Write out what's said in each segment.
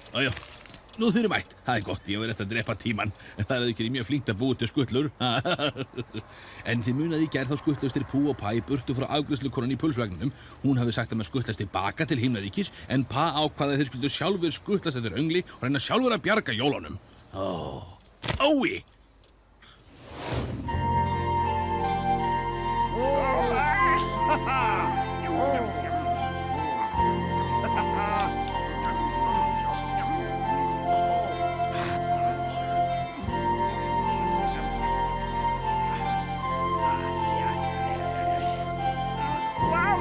Jájá, nú þið mætt. Það gott, ég var eftir að drepa tímann, en það ekki mjög flinkt að búa til skutlur. En þið munið í gær þá skutlust Pú og Pa í burtu frá afgreiðslukonunni í pulsvagninum. Hún hafi sagt að maður skutlast tilbaka til himnaríkis, en Pa ákvað að þeir skuldu sjálfur skutlast eftir öngli og reyna sjálfur að bjarga jólunum. Ói!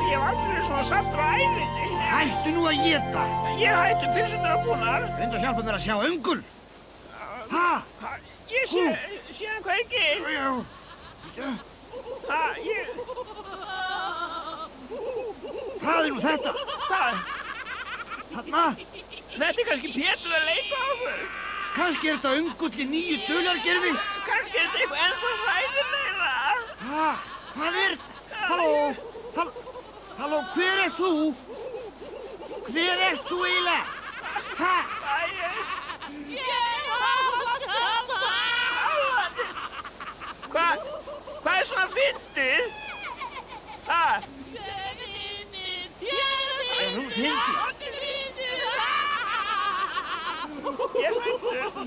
Ég hef aldrei svona sattur á ævinni. Hættu nú að éta! Ég hættu pilsunar að búnar. Reyndu að hjálpa mér að sjá öngul. Ha? Ég sé hann hvergi. Já. Ég... Hvað nú þetta? Hvað? Þarna? Þetta kannski Pétur að leita á okkur. Kannski þetta öngull í nýju dulargerfi? Kannski þetta eitthvað ennþá hræðilegra. Ha? Hvað þetta? Halló? Halló, hver þú? Hver þú eiginlega? Ha? Hvað svona fyndið? Ha? Hún fyndið? Ég fyndið.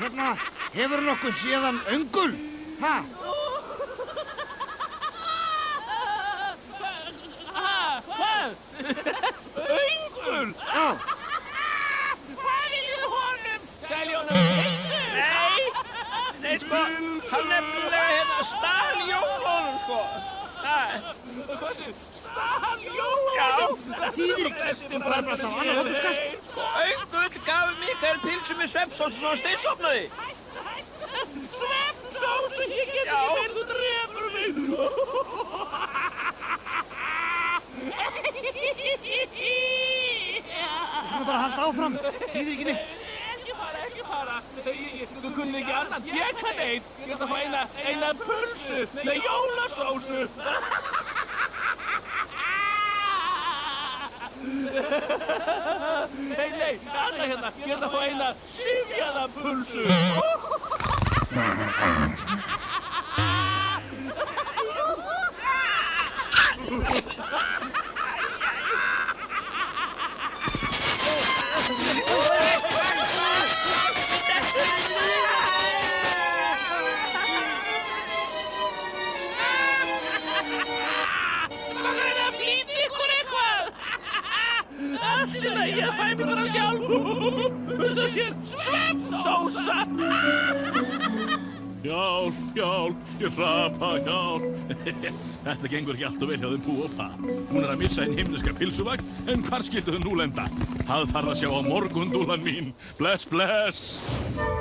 Hérna, hefur nokkuð séðan öngul? Ha? Hvað? Öngul? Já. Hvað viljið honum? Selja honum pilsu? Nei, sko, hann nefnilega stal jólunum, sko. Stal jólunum? Já. Það þýðir ekki, þú bara brátt á annar hópskast. Öngul gaf Mikael pilsu með sveppsósu svo hann steinsofnaði. Sveppsósu? Ég get ekki meir, þú drefur mig. Þú skulum bara halda áfram, þýðir ekki neitt. Ekki fara. Þú kunni ekki annan. Ég kann einn. Ég ætla að fá eina pulsu með jólasósu. Nei, annað hérna. Ég ætla að fá eina syfjaða pulsu. Ég fæ mig bara sjálf. Þess að sér sveppsósa. Hjálp, ég hrapa, hjálp. Þetta gengur ekki allt og vel hjá þeim Pú og Pa. Hún að missa hinn himneska pilsuvagn, en hvar skyldu þau nú lenda? Það þarf að sjá á morgun, dúllan mín. Bless, bless.